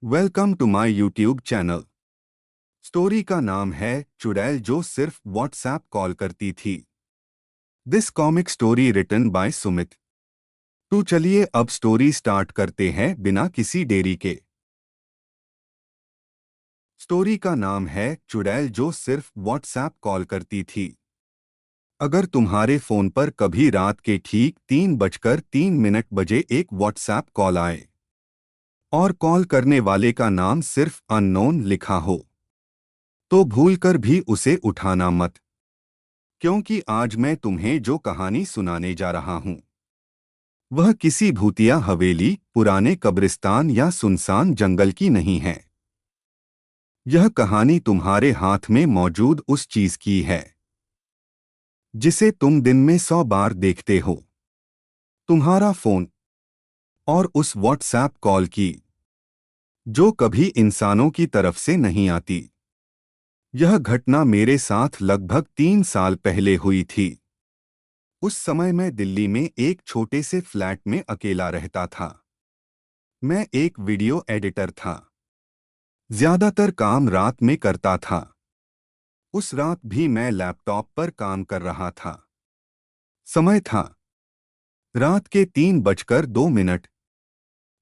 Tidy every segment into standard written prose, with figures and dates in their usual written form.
Welcome to my YouTube channel. Story का नाम है चुड़ैल जो सिर्फ व्हाट्सएप कॉल करती थी। This comic story written by Sumit. तो चलिए अब स्टोरी स्टार्ट करते हैं बिना किसी देरी के। स्टोरी का नाम है चुड़ैल जो सिर्फ व्हाट्सएप कॉल करती थी। अगर तुम्हारे फोन पर कभी रात के ठीक 3:03 बजे एक व्हाट्सएप कॉल आए और कॉल करने वाले का नाम सिर्फ अननोन लिखा हो, तो भूलकर भी उसे उठाना मत, क्योंकि आज मैं तुम्हें जो कहानी सुनाने जा रहा हूं वह किसी भूतिया हवेली, पुराने कब्रिस्तान या सुनसान जंगल की नहीं है। यह कहानी तुम्हारे हाथ में मौजूद उस चीज की है जिसे तुम दिन में 100 बार देखते हो, तुम्हारा फोन, और उस व्हाट्सएप कॉल की जो कभी इंसानों की तरफ से नहीं आती। यह घटना मेरे साथ लगभग 3 साल पहले हुई थी। उस समय मैं दिल्ली में एक छोटे से फ्लैट में अकेला रहता था। मैं एक वीडियो एडिटर था। ज्यादातर काम रात में करता था। उस रात भी मैं लैपटॉप पर काम कर रहा था। समय था रात के 3:02।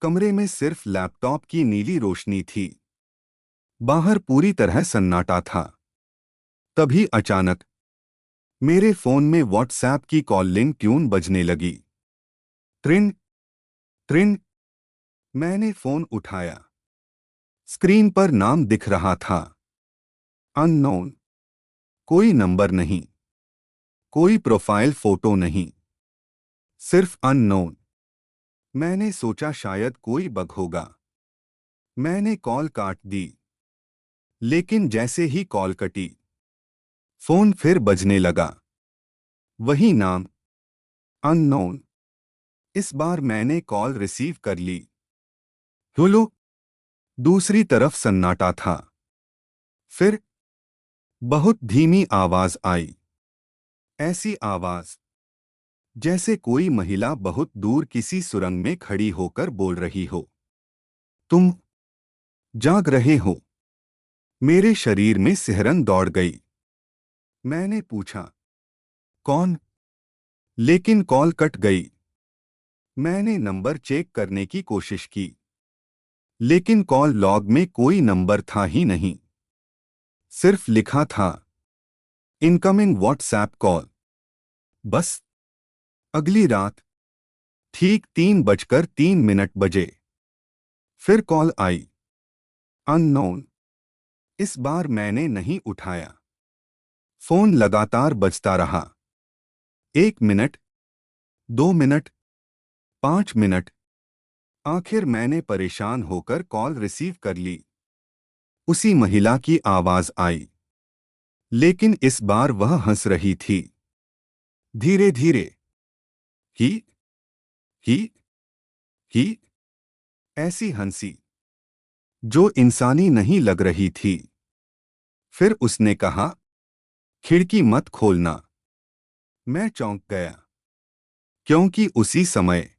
कमरे में सिर्फ लैपटॉप की नीली रोशनी थी। बाहर पूरी तरह सन्नाटा था। तभी अचानक मेरे फोन में व्हाट्सएप की कॉलिंग ट्यून बजने लगी। ट्रिन ट्रिन। मैंने फोन उठाया। स्क्रीन पर नाम दिख रहा था, अननोन। कोई नंबर नहीं, कोई प्रोफाइल फोटो नहीं, सिर्फ अननोन। मैंने सोचा शायद कोई बग होगा। मैंने कॉल काट दी। लेकिन जैसे ही कॉल कटी, फोन फिर बजने लगा। वही नाम, अननोन। इस बार मैंने कॉल रिसीव कर ली। हेलो। दूसरी तरफ सन्नाटा था। फिर बहुत धीमी आवाज आई। ऐसी आवाज जैसे कोई महिला बहुत दूर किसी सुरंग में खड़ी होकर बोल रही हो, तुम जाग रहे हो। मेरे शरीर में सिहरन दौड़ गई। मैंने पूछा, कौन? लेकिन कॉल कट गई। मैंने नंबर चेक करने की कोशिश की, लेकिन कॉल लॉग में कोई नंबर था ही नहीं। सिर्फ लिखा था, इनकमिंग व्हाट्सएप कॉल। बस। अगली रात ठीक 3:03 फिर कॉल आई, अननोन। इस बार मैंने नहीं उठाया। फोन लगातार बजता रहा। 1 मिनट, 2 मिनट, 5 मिनट। आखिर मैंने परेशान होकर कॉल रिसीव कर ली। उसी महिला की आवाज आई, लेकिन इस बार वह हंस रही थी। धीरे धीरे। ही ही ही। ऐसी हंसी जो इंसानी नहीं लग रही थी। फिर उसने कहा, खिड़की मत खोलना। मैं चौंक गया, क्योंकि उसी समय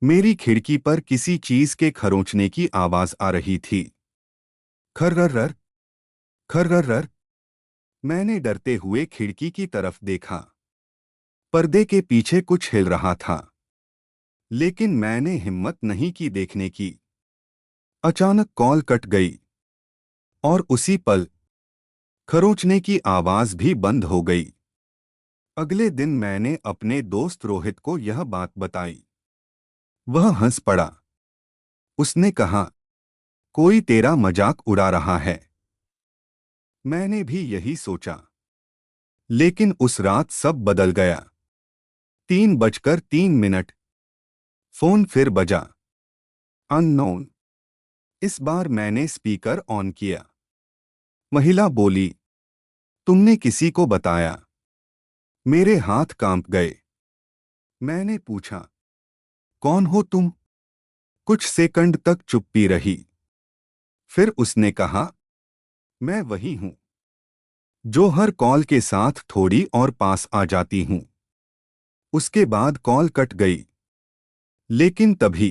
मेरी खिड़की पर किसी चीज के खरोंचने की आवाज आ रही थी। खर्रर खर्रर। मैंने डरते हुए खिड़की की तरफ देखा। पर्दे के पीछे कुछ हिल रहा था, लेकिन मैंने हिम्मत नहीं की देखने की। अचानक कॉल कट गई और उसी पल खरोंचने की आवाज भी बंद हो गई। अगले दिन मैंने अपने दोस्त रोहित को यह बात बताई। वह हंस पड़ा। उसने कहा, कोई तेरा मजाक उड़ा रहा है। मैंने भी यही सोचा। लेकिन उस रात सब बदल गया। 3:03। फोन फिर बजा, अननोन। इस बार मैंने स्पीकर ऑन किया। महिला बोली, तुमने किसी को बताया? मेरे हाथ कांप गए। मैंने पूछा, कौन हो तुम? कुछ सेकंड तक चुप्पी रही। फिर उसने कहा, मैं वही हूं जो हर कॉल के साथ थोड़ी और पास आ जाती हूं। उसके बाद कॉल कट गई। लेकिन तभी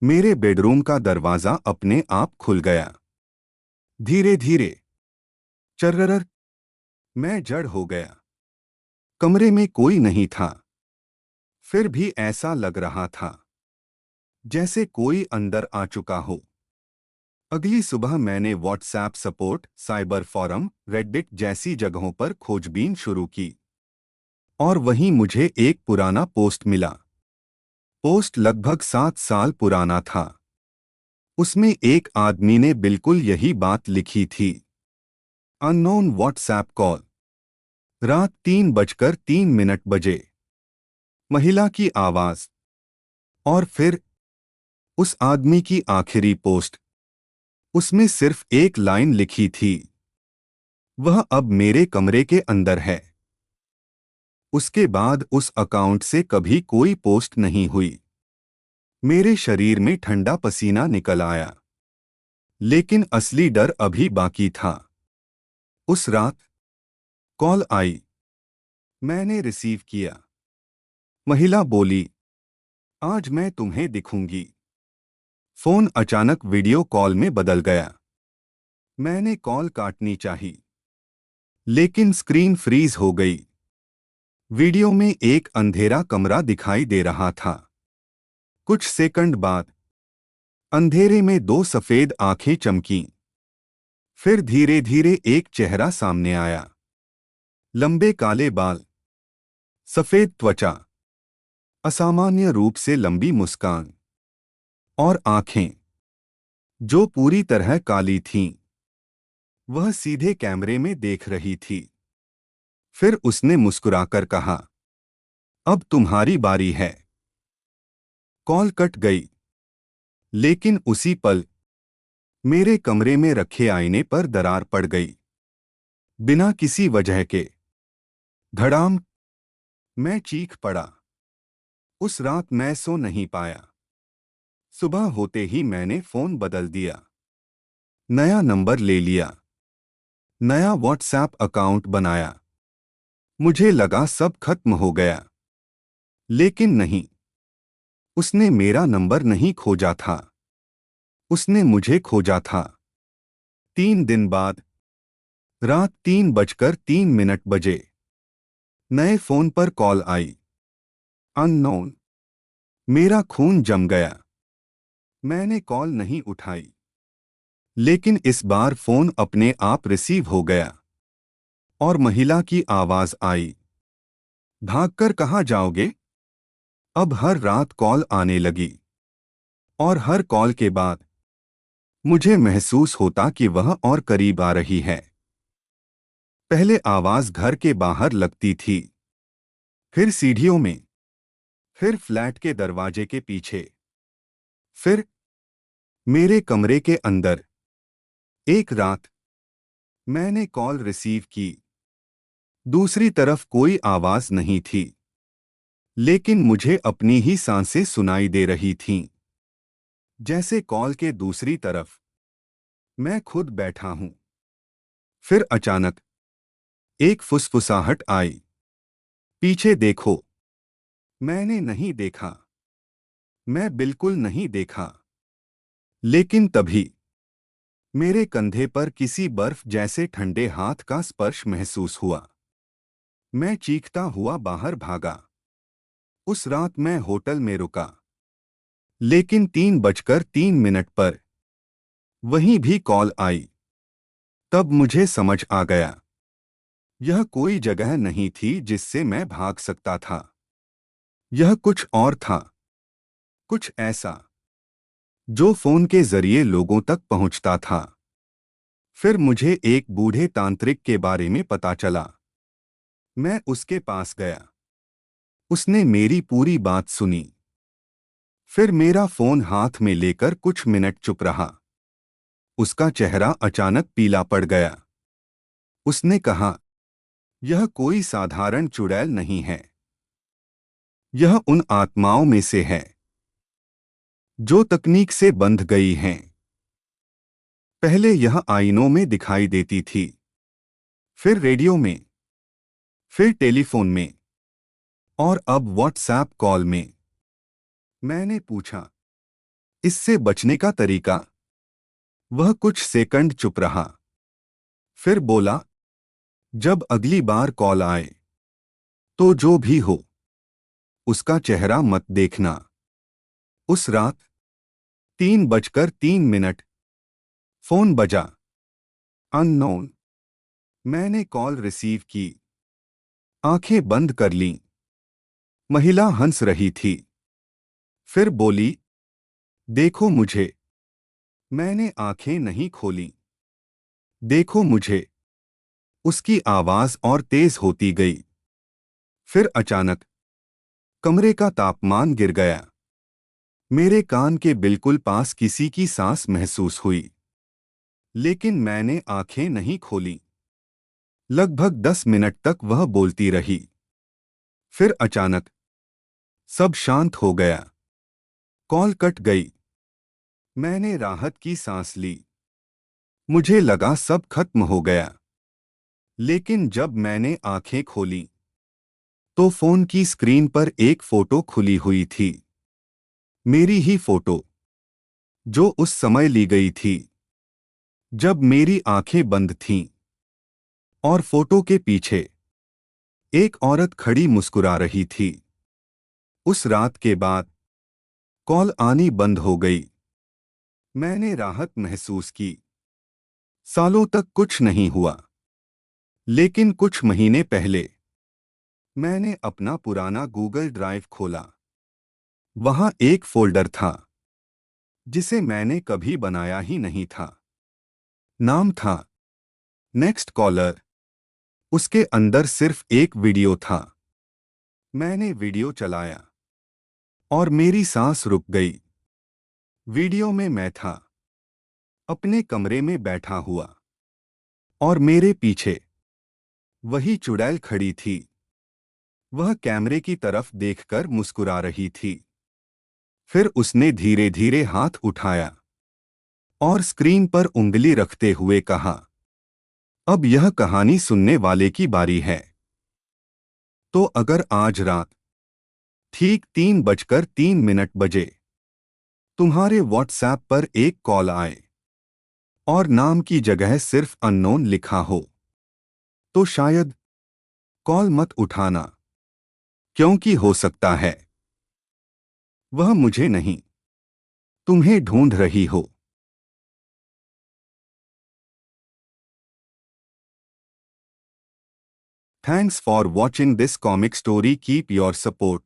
मेरे बेडरूम का दरवाजा अपने आप खुल गया। धीरे धीरे। चर्रर। मैं जड़ हो गया। कमरे में कोई नहीं था। फिर भी ऐसा लग रहा था जैसे कोई अंदर आ चुका हो। अगली सुबह मैंने WhatsApp support, cyber forum, Reddit जैसी जगहों पर खोजबीन शुरू की। और वहीं मुझे एक पुराना पोस्ट मिला। पोस्ट लगभग 7 साल पुराना था। उसमें एक आदमी ने बिल्कुल यही बात लिखी थी। Unknown WhatsApp call. रात 3:03 बजे। महिला की आवाज। और फिर उस आदमी की आखिरी पोस्ट। उसमें सिर्फ एक लाइन लिखी थी। वह अब मेरे कमरे के अंदर है। उसके बाद उस अकाउंट से कभी कोई पोस्ट नहीं हुई। मेरे शरीर में ठंडा पसीना निकल आया। लेकिन असली डर अभी बाकी था। उस रात कॉल आई। मैंने रिसीव किया। महिला बोली, आज मैं तुम्हें दिखूंगी। फोन अचानक वीडियो कॉल में बदल गया। मैंने कॉल काटनी चाही, लेकिन स्क्रीन फ्रीज हो गई। वीडियो में एक अंधेरा कमरा दिखाई दे रहा था। कुछ सेकंड बाद अंधेरे में दो सफेद आंखें चमकीं। फिर धीरे धीरे एक चेहरा सामने आया। लंबे काले बाल, सफेद त्वचा, असामान्य रूप से लंबी मुस्कान और आंखें जो पूरी तरह काली थीं। वह सीधे कैमरे में देख रही थी। फिर उसने मुस्कुराकर कहा, अब तुम्हारी बारी है। कॉल कट गई। लेकिन उसी पल मेरे कमरे में रखे आईने पर दरार पड़ गई। बिना किसी वजह के। धड़ाम। मैं चीख पड़ा। उस रात मैं सो नहीं पाया। सुबह होते ही मैंने फोन बदल दिया। नया नंबर ले लिया। नया व्हाट्सएप अकाउंट बनाया। मुझे लगा सब खत्म हो गया। लेकिन नहीं। उसने मेरा नंबर नहीं खोजा था। उसने मुझे खोजा था। 3 दिन बाद रात 3:03 नए फोन पर कॉल आई। अननोन। मेरा खून जम गया। मैंने कॉल नहीं उठाई। लेकिन इस बार फोन अपने आप रिसीव हो गया। और महिला की आवाज आई, भागकर कहाँ जाओगे? अब हर रात कॉल आने लगी। और हर कॉल के बाद मुझे महसूस होता कि वह और करीब आ रही है। पहले आवाज घर के बाहर लगती थी, फिर सीढ़ियों में, फिर फ्लैट के दरवाजे के पीछे, फिर मेरे कमरे के अंदर। एक रात मैंने कॉल रिसीव की। दूसरी तरफ कोई आवाज नहीं थी, लेकिन मुझे अपनी ही सांसें सुनाई दे रही थीं। जैसे कॉल के दूसरी तरफ मैं खुद बैठा हूं। फिर अचानक एक फुसफुसाहट आई, पीछे देखो। मैंने नहीं देखा। मैं बिल्कुल नहीं देखा। लेकिन तभी मेरे कंधे पर किसी बर्फ जैसे ठंडे हाथ का स्पर्श महसूस हुआ। मैं चीखता हुआ बाहर भागा। उस रात मैं होटल में रुका। लेकिन 3:03 पर वहीं भी कॉल आई। तब मुझे समझ आ गया, यह कोई जगह नहीं थी जिससे मैं भाग सकता था। यह कुछ और था। कुछ ऐसा जो फोन के जरिए लोगों तक पहुंचता था। फिर मुझे एक बूढ़े तांत्रिक के बारे में पता चला। मैं उसके पास गया। उसने मेरी पूरी बात सुनी। फिर मेरा फोन हाथ में लेकर कुछ मिनट चुप रहा। उसका चेहरा अचानक पीला पड़ गया। उसने कहा, यह कोई साधारण चुड़ैल नहीं है। यह उन आत्माओं में से है जो तकनीक से बंध गई हैं। पहले यह आईनों में दिखाई देती थी, फिर रेडियो में, फिर टेलीफोन में, और अब व्हाट्सएप कॉल में। मैंने पूछा, इससे बचने का तरीका। वह कुछ सेकंड चुप रहा, फिर बोला, जब अगली बार कॉल आए तो जो भी हो उसका चेहरा मत देखना। उस रात 3:03 फोन बजा। अननोन। मैंने कॉल रिसीव की, आंखें बंद कर लीं। महिला हंस रही थी, फिर बोली, देखो मुझे। मैंने आंखें नहीं खोली। देखो मुझे। उसकी आवाज और तेज होती गई। फिर अचानक कमरे का तापमान गिर गया। मेरे कान के बिल्कुल पास किसी की सांस महसूस हुई, लेकिन मैंने आंखें नहीं खोली। लगभग 10 मिनट तक वह बोलती रही। फिर अचानक सब शांत हो गया। कॉल कट गई। मैंने राहत की सांस ली। मुझे लगा सब खत्म हो गया। लेकिन जब मैंने आंखें खोली तो फोन की स्क्रीन पर एक फोटो खुली हुई थी। मेरी ही फोटो, जो उस समय ली गई थी जब मेरी आंखें बंद थीं। और फोटो के पीछे एक औरत खड़ी मुस्कुरा रही थी। उस रात के बाद कॉल आनी बंद हो गई। मैंने राहत महसूस की। सालों तक कुछ नहीं हुआ, लेकिन कुछ महीने पहले मैंने अपना पुराना गूगल ड्राइव खोला। वहां एक फोल्डर था जिसे मैंने कभी बनाया ही नहीं था। नाम था नेक्स्ट कॉलर। उसके अंदर सिर्फ एक वीडियो था। मैंने वीडियो चलाया और मेरी सांस रुक गई। वीडियो में मैं था, अपने कमरे में बैठा हुआ, और मेरे पीछे वही चुड़ैल खड़ी थी। वह कैमरे की तरफ देखकर मुस्कुरा रही थी। फिर उसने धीरे धीरे हाथ उठाया और स्क्रीन पर उंगली रखते हुए कहा, अब यह कहानी सुनने वाले की बारी है। तो अगर आज रात ठीक 3:03 बजे तुम्हारे व्हाट्सएप पर एक कॉल आए और नाम की जगह सिर्फ अननोन लिखा हो, तो शायद कॉल मत उठाना, क्योंकि हो सकता है वह मुझे नहीं, तुम्हें ढूंढ रही हो। Thanks for watching this comic story. Keep your support.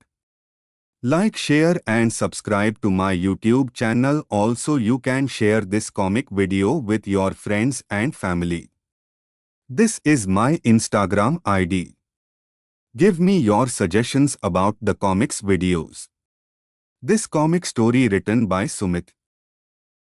Like, share and subscribe to my YouTube channel. Also, you can share this comic video with your friends and family. This is my Instagram ID. Give me your suggestions about the comics videos. This comic story written by Sumit.